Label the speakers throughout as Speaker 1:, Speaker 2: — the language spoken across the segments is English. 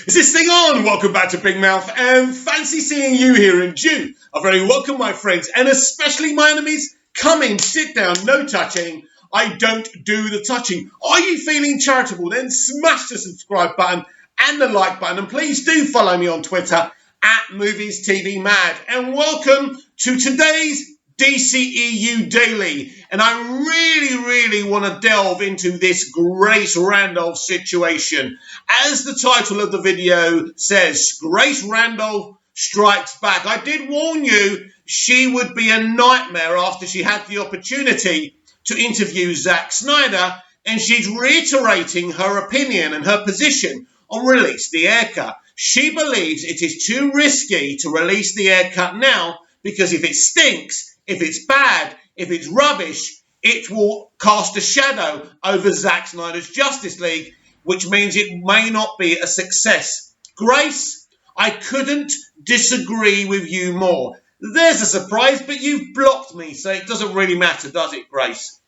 Speaker 1: Is this thing on? Welcome back to Big Mouth, and fancy seeing you here in June. A very welcome, my friends, and especially my enemies. Come in, sit down, no touching. I don't do the touching. Are you feeling charitable? Then smash the subscribe button and the like button, and please do follow me on Twitter at MoviesTVMad. And welcome to today's DCEU Daily. And I really want to delve into this Grace Randolph situation. As the title of the video says, Grace Randolph strikes back. I did warn you she would be a nightmare after she had the opportunity to interview Zack Snyder, and she's reiterating her opinion and her position on Release the Air Cut. She believes it is too risky to release the air cut now because if it stinks, if it's bad, if it's rubbish, it will cast a shadow over Zack Snyder's Justice League, which means it may not be a success. Grace, I couldn't disagree with you more. There's a surprise, but you've blocked me, so it doesn't really matter, does it, Grace?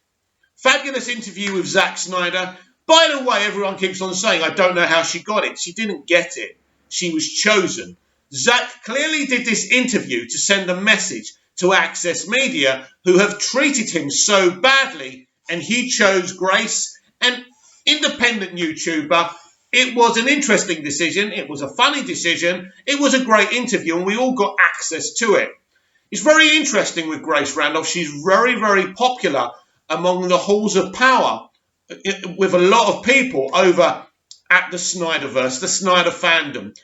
Speaker 1: Fabulous interview with Zack Snyder. By the way, everyone keeps on saying, I don't know how she got it. She didn't get it. She was chosen. Zack clearly did this interview to send a message to Access Media, who have treated him so badly, and he chose Grace, an independent YouTuber. It was an interesting decision. It was a funny decision. It was a great interview, and we all got access to it. It's very interesting with Grace Randolph. She's very popular among the halls of power with a lot of people over at the Snyderverse, the Snyder fandom.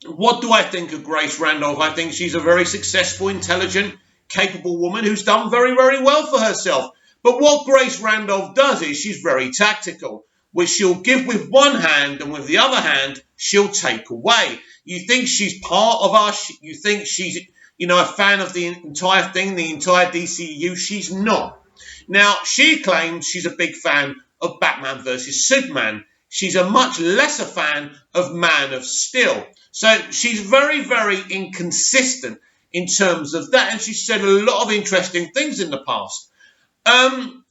Speaker 1: What do I think of Grace Randolph? I think she's a very successful, intelligent, capable woman who's done very well for herself. But what Grace Randolph does is she's very tactical, which she'll give with one hand and with the other hand, she'll take away. You think she's part of us. You think she's, a fan of the entire thing, the entire DCU. She's not. Now, she claims she's a big fan of Batman versus Superman. She's a much lesser fan of Man of Steel. So she's very inconsistent in terms of that. And she's said a lot of interesting things in the past.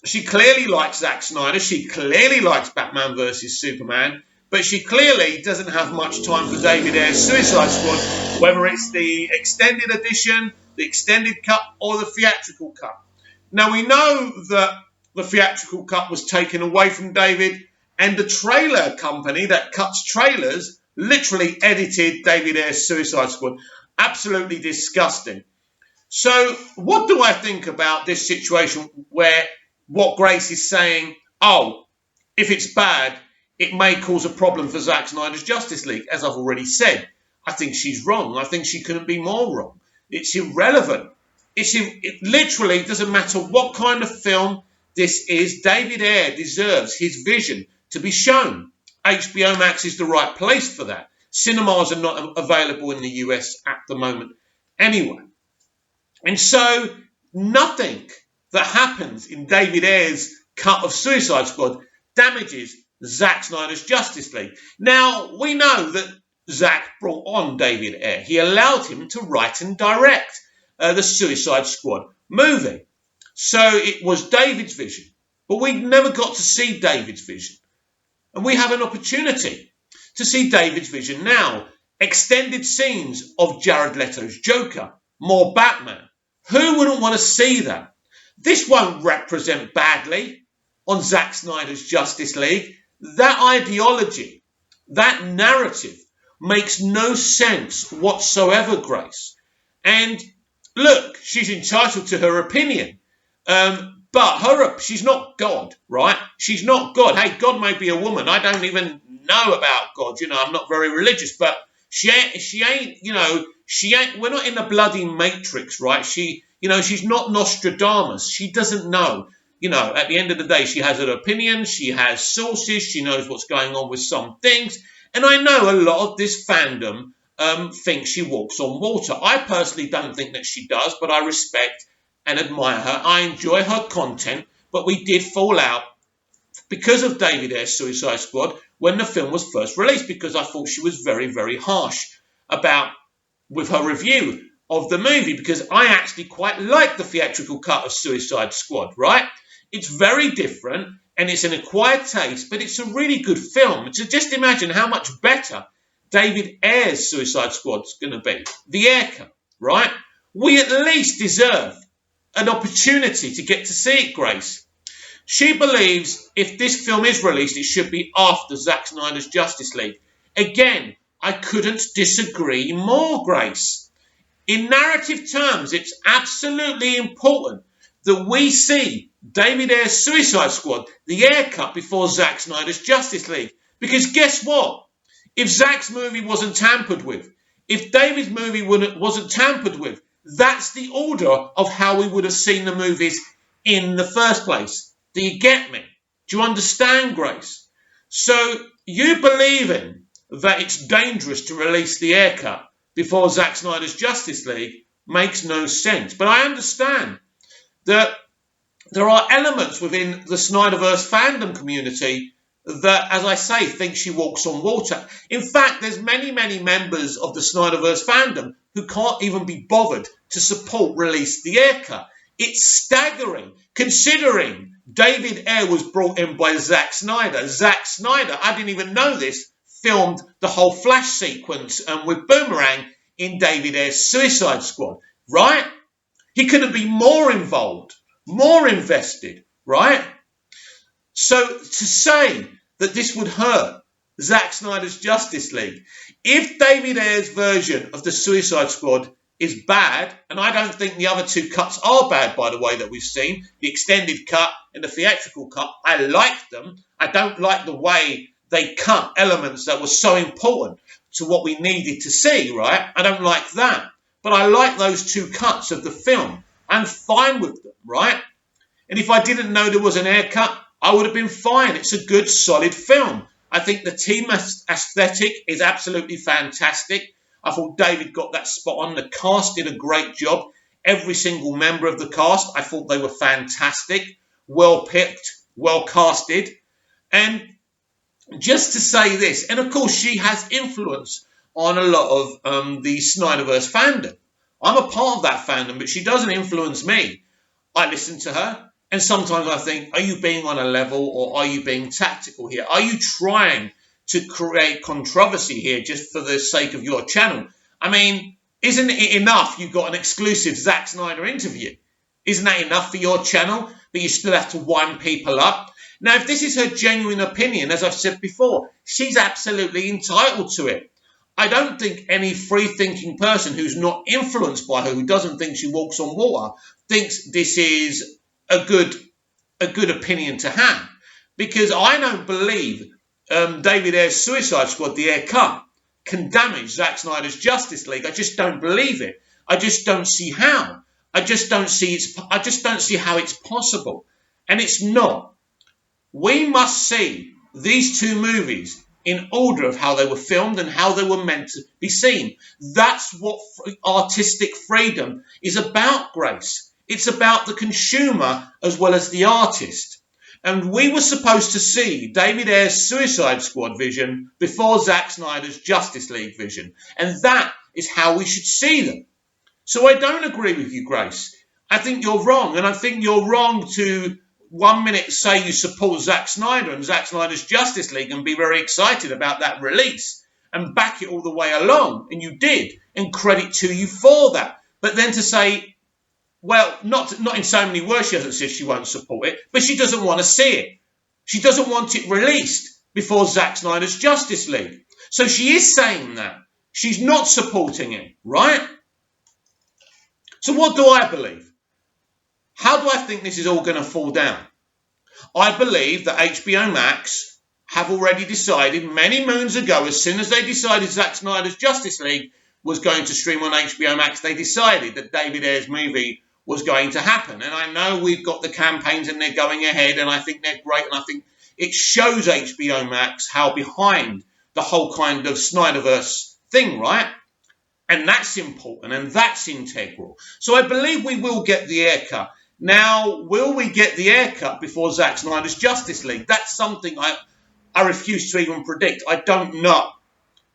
Speaker 1: She clearly likes Zack Snyder. She clearly likes Batman versus Superman. But she clearly doesn't have much time for David Ayer's Suicide Squad, whether it's the extended edition, the extended cut, or the theatrical cut. Now, we know that the theatrical cut was taken away from David, and the trailer company that cuts trailers literally edited David Ayer's Suicide Squad. Absolutely disgusting. So what do I think about this situation where what Grace is saying, if it's bad, it may cause a problem for Zack Snyder's Justice League, as I've already said. I think she's wrong. I think she couldn't be more wrong. It's irrelevant. It literally doesn't matter what kind of film this is. David Ayer deserves his vision to be shown. HBO Max is the right place for that. Cinemas are not available in the US at the moment anyway. And so nothing that happens in David Ayer's cut of Suicide Squad damages Zack Snyder's Justice League. Now, we know that Zack brought on David Ayer. He allowed him to write and direct the Suicide Squad movie. So it was David's vision. But we never got to see David's vision. And we have an opportunity to see David's vision now. Extended scenes of Jared Leto's Joker. More Batman. Who wouldn't want to see that? This won't represent badly on Zack Snyder's Justice League. That ideology, that narrative makes no sense whatsoever, Grace. And look, she's entitled to her opinion. But she's not God, right? She's not God. Hey, God may be a woman. I don't even know about God. I'm not very religious, but she ain't, we're not in the bloody Matrix, right? She's not Nostradamus. She doesn't know. At the end of the day, she has an opinion. She has sources. She knows what's going on with some things. And I know a lot of this fandom thinks she walks on water. I personally don't think that she does, but I respect and admire her. I enjoy her content, but we did fall out because of David Ayer's Suicide Squad when the film was first released, because I thought she was very harsh with her review of the movie, because I actually quite liked the theatrical cut of Suicide Squad, right? It's very different and it's an acquired taste, but it's a really good film. So just imagine how much better David Ayer's Suicide Squad's going to be. The Ayer cut, right? We at least deserve an opportunity to get to see it, Grace. She believes if this film is released, it should be after Zack Snyder's Justice League. Again, I couldn't disagree more, Grace. In narrative terms, it's absolutely important that we see David Ayer's Suicide Squad, the Ayer cut, before Zack Snyder's Justice League. Because guess what? If Zack's movie wasn't tampered with, if David's movie wasn't tampered with, that's the order of how we would have seen the movies in the first place. Do you get me? Do you understand, Grace? So you believing that it's dangerous to release the Ayer cut before Zack Snyder's Justice League makes no sense. But I understand that there are elements within the Snyderverse fandom community that, as I say, think she walks on water. In fact, there's many members of the Snyderverse fandom who can't even be bothered to support release the Ayer cut. It's staggering, considering David Ayer was brought in by Zack Snyder. Zack Snyder, I didn't even know this, filmed the whole Flash sequence with Boomerang in David Ayer's Suicide Squad, right? He couldn't be more involved, more invested, right? So to say that this would hurt Zack Snyder's Justice League, if David Ayer's version of the Suicide Squad is bad, and I don't think the other two cuts are bad, by the way, that we've seen, the extended cut and the theatrical cut, I like them. I don't like the way they cut elements that were so important to what we needed to see, right? I don't like that. But I like those two cuts of the film. I'm fine with them, right? And if I didn't know there was an Ayer cut, I would have been fine. It's a good, solid film. I think the team aesthetic is absolutely fantastic. I thought David got that spot on. The cast did a great job. Every single member of the cast, I thought they were fantastic. Well picked, well casted. And just to say this, and of course she has influence on a lot of the Snyderverse fandom. I'm a part of that fandom, but she doesn't influence me. I listen to her, and sometimes I think, are you being on a level or are you being tactical here? Are you trying to create controversy here just for the sake of your channel? I mean, isn't it enough you got an exclusive Zack Snyder interview? Isn't that enough for your channel? But you still have to wind people up? Now, if this is her genuine opinion, as I've said before, she's absolutely entitled to it. I don't think any free-thinking person who's not influenced by her, who doesn't think she walks on water, thinks this is a good opinion to have. Because I don't believe David Ayer's Suicide Squad, the Ayer cut, can damage Zack Snyder's Justice League. I just don't believe it. I just don't see how. I just don't see how it's possible. And it's not. We must see these two movies in order of how they were filmed and how they were meant to be seen. That's what artistic freedom is about, Grace. It's about the consumer as well as the artist. And we were supposed to see David Ayer's Suicide Squad vision before Zack Snyder's Justice League vision. And that is how we should see them. So I don't agree with you, Grace. I think you're wrong. And I think you're wrong to 1 minute say you support Zack Snyder and Zack Snyder's Justice League and be very excited about that release and back it all the way along. And you did. And credit to you for that. But then to say, well, not in so many words, she hasn't said she won't support it, but she doesn't want to see it. She doesn't want it released before Zack Snyder's Justice League. So she is saying that. She's not supporting it, right? So what do I believe? How do I think this is all going to fall down? I believe that HBO Max have already decided many moons ago, as soon as they decided Zack Snyder's Justice League was going to stream on HBO Max, they decided that David Ayer's movie was going to happen. And I know we've got the campaigns and they're going ahead and I think they're great. And I think it shows HBO Max how behind the whole kind of Snyderverse thing, right? And that's important and that's integral. So I believe we will get the Ayer cut. Now, will we get the Ayer cut before Zack Snyder's Justice League? That's something I refuse to even predict. I don't know.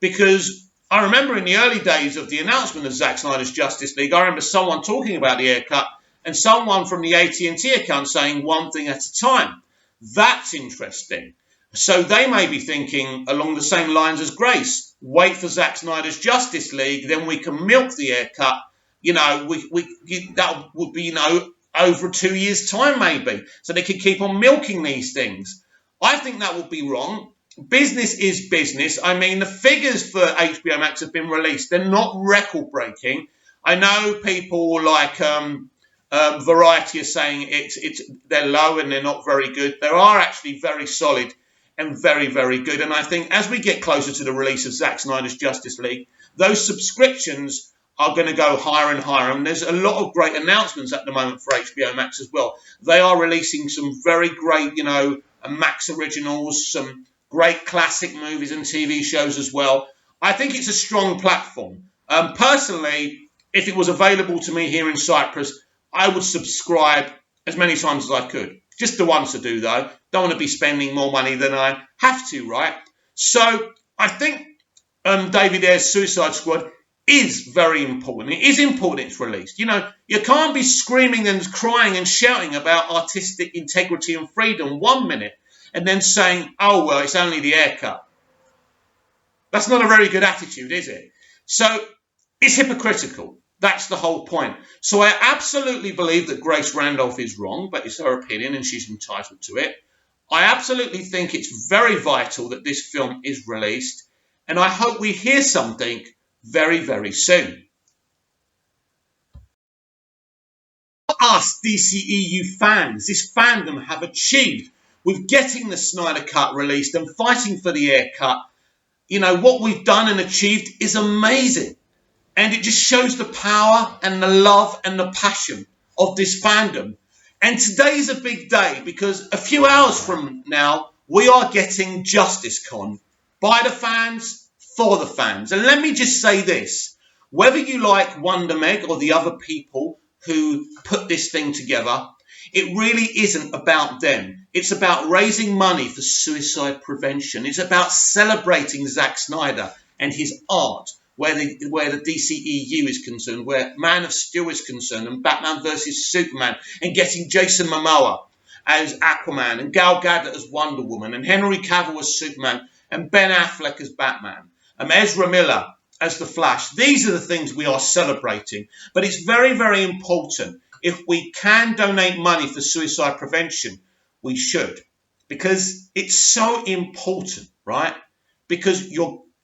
Speaker 1: Because I remember in the early days of the announcement of Zack Snyder's Justice League, I remember someone talking about the Ayer cut and someone from the AT&T account saying one thing at a time. That's interesting. So they may be thinking along the same lines as Grace. Wait for Zack Snyder's Justice League, then we can milk the haircut. That would be, over 2 years' time maybe. So they could keep on milking these things. I think that would be wrong. Business is business. I mean, the figures for HBO Max have been released. They're not record-breaking. I know people like Variety are saying they're low and they're not very good. They are actually very solid and very, very good. And I think as we get closer to the release of Zack Snyder's Justice League, those subscriptions are going to go higher and higher. And there's a lot of great announcements at the moment for HBO Max as well. They are releasing some very great, Max originals, some great classic movies and TV shows as well. I think it's a strong platform. Personally, if it was available to me here in Cyprus, I would subscribe as many times as I could. Just the once to do, though. Don't want to be spending more money than I have to, right? So I think David Ayer's Suicide Squad is very important. It is important it's released. You can't be screaming and crying and shouting about artistic integrity and freedom 1 minute and then saying, oh, well, it's only the haircut. That's not a very good attitude, is it? So it's hypocritical. That's the whole point. So I absolutely believe that Grace Randolph is wrong, but it's her opinion and she's entitled to it. I absolutely think it's very vital that this film is released, and I hope we hear something very, very soon. Us DCEU fans, this fandom have achieved with getting the Snyder Cut released and fighting for the haircut. What we've done and achieved is amazing. And it just shows the power and the love and the passion of this fandom. And today's a big day because a few hours from now, we are getting justicecon by the fans, for the fans. And let me just say this. Whether you like Wonder Meg or the other people who put this thing together, it really isn't about them. It's about raising money for suicide prevention. It's about celebrating Zack Snyder and his art, where the DCEU is concerned, where Man of Steel is concerned, and Batman vs Superman, and getting Jason Momoa as Aquaman, and Gal Gadot as Wonder Woman, and Henry Cavill as Superman, and Ben Affleck as Batman, and Ezra Miller as the Flash. These are the things we are celebrating. But it's very, very important. If we can donate money for suicide prevention, we should. Because it's so important, right? Because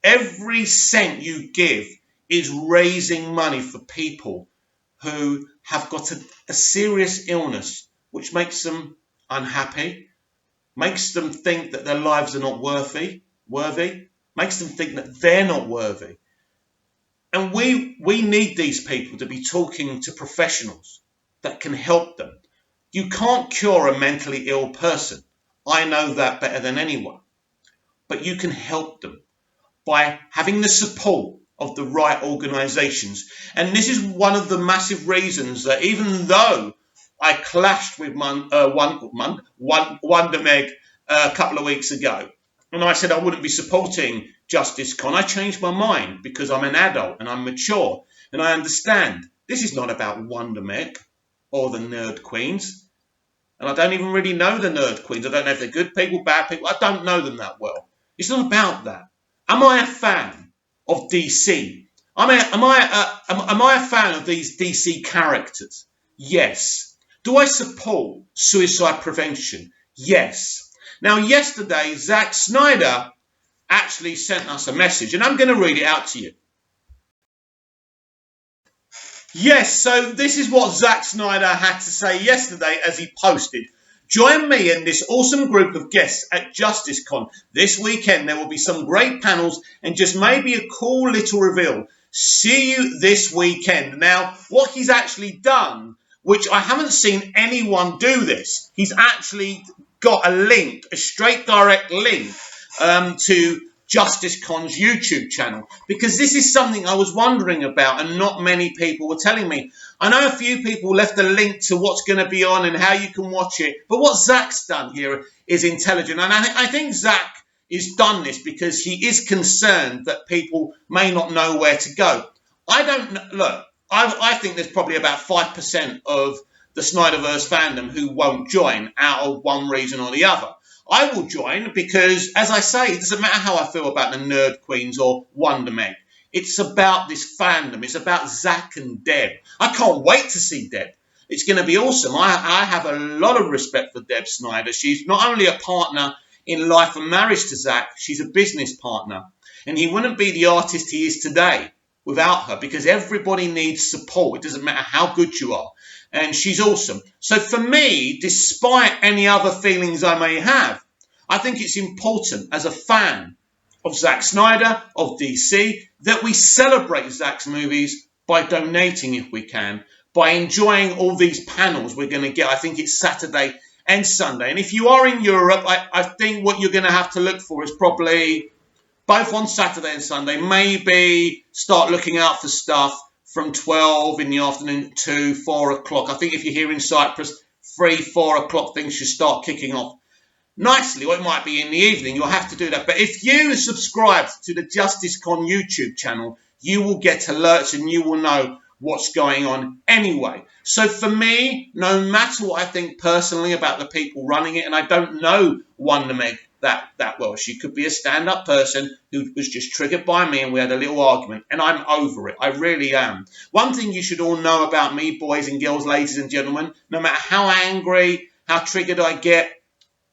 Speaker 1: every cent you give is raising money for people who have got a serious illness, which makes them unhappy, makes them think that their lives are not worthy, makes them think that they're not worthy. And we need these people to be talking to professionals that can help them. You can't cure a mentally ill person. I know that better than anyone. But you can help them by having the support of the right organisations. And this is one of the massive reasons that even though I clashed with Wonder Meg a couple of weeks ago, and I said I wouldn't be supporting justicecon, I changed my mind because I'm an adult and I'm mature and I understand this is not about Wonder Meg or the Nerd Queens. And I don't even really know the Nerd Queens. I don't know if they're good people, bad people. I don't know them that well. It's not about that. Am I a fan of DC? Am I a fan of these DC characters? Yes. Do I support suicide prevention? Yes. Now, yesterday, Zack Snyder actually sent us a message, and I'm going to read it out to you. Yes, so this is what Zack Snyder had to say yesterday as he posted. Join me and this awesome group of guests at justicecon. This weekend there will be some great panels and just maybe a cool little reveal. See you this weekend. Now, what he's actually done, which I haven't seen anyone do this, he's actually got a link, a straight direct link to JusticeCon's YouTube channel, because this is something I was wondering about and not many people were telling me. I know a few people left a link to what's going to be on and how you can watch it, but what Zack's done here is intelligent, and I think Zack has done this because he is concerned that people may not know where to go. I don't know. Look, I think there's probably about 5% of the Snyderverse fandom who won't join out of one reason or the other. I will join because, as I say, it doesn't matter how I feel about the Nerd Queens or Wonder Meg. It's about this fandom. It's about Zach and Deb. I can't wait to see Deb. It's going to be awesome. I have a lot of respect for Deb Snyder. She's not only a partner in life and marriage to Zach, she's a business partner. And he wouldn't be the artist he is today without her, because everybody needs support. It doesn't matter how good you are. And she's awesome. So for me, despite any other feelings I may have, I think it's important as a fan of Zack Snyder, of DC, that we celebrate Zack's movies by donating if we can, by enjoying all these panels we're going to get. I think it's Saturday and Sunday. And if you are in Europe, I think what you're going to have to look for is probably both on Saturday and Sunday. Maybe start looking out for stuff from 12 in the afternoon to 4 o'clock. I think if you're here in Cyprus, 3, 4 o'clock, things should start kicking off nicely. Or it might be in the evening. You'll have to do that. But if you subscribe to the justicecon YouTube channel, you will get alerts and you will know what's going on anyway. So for me, no matter what I think personally about the people running it, and I don't know Wonder Meg that well. She could be a stand-up person who was just triggered by me and we had a little argument, and I'm over it. I really am. One thing you should all know about me, boys and girls, ladies and gentlemen, no matter how angry, how triggered I get,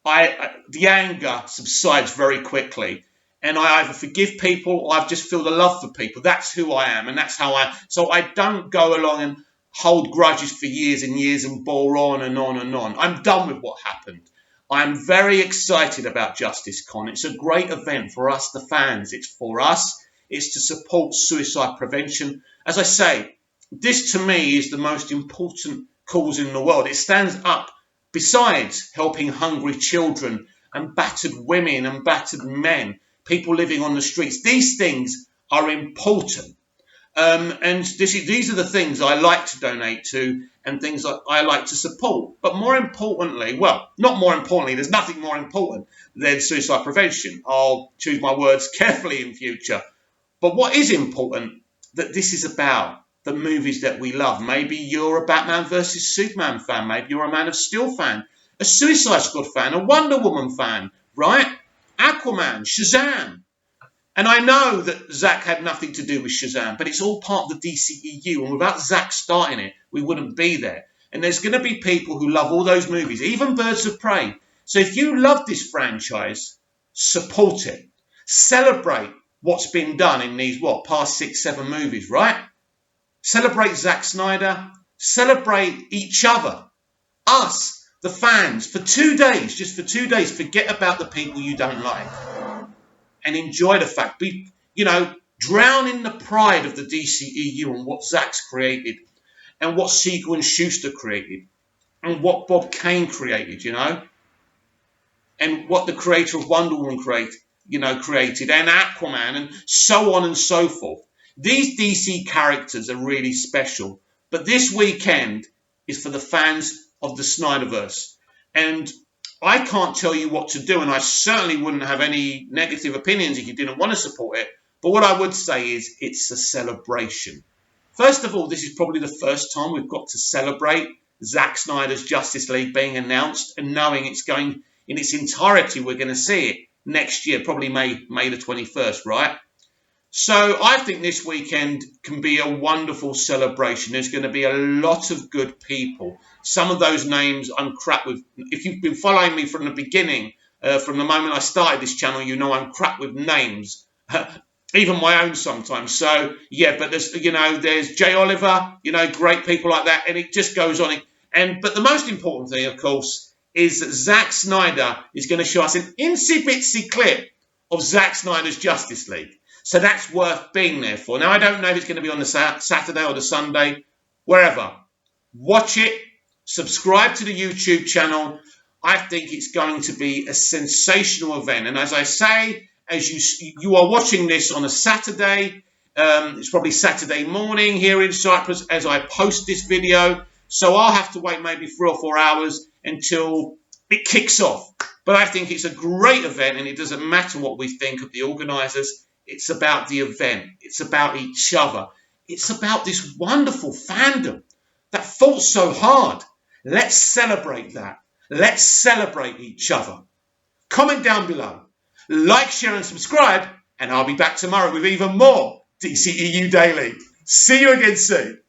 Speaker 1: the anger subsides very quickly. And I either forgive people or I just feel the love for people. That's who I am, and that's how so I don't go along and hold grudges for years and years and bore on and on and on. I'm done with what happened. I'm very excited about JusticeCon. It's a great event for us, the fans. It's for us. It's to support suicide prevention. As I say, this to me is the most important cause in the world. It stands up besides helping hungry children and battered women and battered men, people living on the streets. These things are important. And these are the things I like to donate to and things I like to support. But more importantly, well, not more importantly, there's nothing more important than suicide prevention. I'll choose my words carefully in future. But what is important, that this is about the movies that we love. Maybe you're a Batman versus Superman fan. Maybe you're a Man of Steel fan, a Suicide Squad fan, a Wonder Woman fan, right? Aquaman, Shazam. And I know that Zack had nothing to do with Shazam, but it's all part of the DCEU. And without Zack starting it, we wouldn't be there. And there's going to be people who love all those movies, even Birds of Prey. So if you love this franchise, support it. Celebrate what's been done in these, past 6, 7 movies, right? Celebrate Zack Snyder. Celebrate each other. Us, the fans, for 2 days, just for 2 days, forget about the people you don't like. And enjoy the fact, drown in the pride of the DCEU and what Zack's created, and what Siegel and Schuster created, and what Bob Kane created, and what the creator of Wonder Woman created, and Aquaman, and so on and so forth. These DC characters are really special, but this weekend is for the fans of the Snyderverse, and I can't tell you what to do, and I certainly wouldn't have any negative opinions if you didn't want to support it. But what I would say is it's a celebration. First of all, this is probably the first time we've got to celebrate Zack Snyder's Justice League being announced and knowing it's going in its entirety. We're going to see it next year, probably May the 21st, right? So I think this weekend can be a wonderful celebration. There's going to be a lot of good people. Some of those names I'm crap with. If you've been following me from the beginning, from the moment I started this channel, you know I'm crap with names, even my own sometimes. So yeah, but there's Jay Oliver, great people like that, and it just goes on. But the most important thing, of course, is that Zack Snyder is going to show us an itsy-bitsy clip of Zack Snyder's Justice League. So that's worth being there for. Now, I don't know if it's going to be on the Saturday or the Sunday, wherever. Watch it. Subscribe to the YouTube channel. I think it's going to be a sensational event. And as I say, as you are watching this on a Saturday, it's probably Saturday morning here in Cyprus as I post this video. So I'll have to wait maybe 3 or 4 hours until it kicks off. But I think it's a great event, and it doesn't matter what we think of the organisers. It's about the event. It's about each other. It's about this wonderful fandom that fought so hard. Let's celebrate that. Let's celebrate each other. Comment down below. Like, share and subscribe, and I'll be back tomorrow with even more DCEU Daily. See you again soon.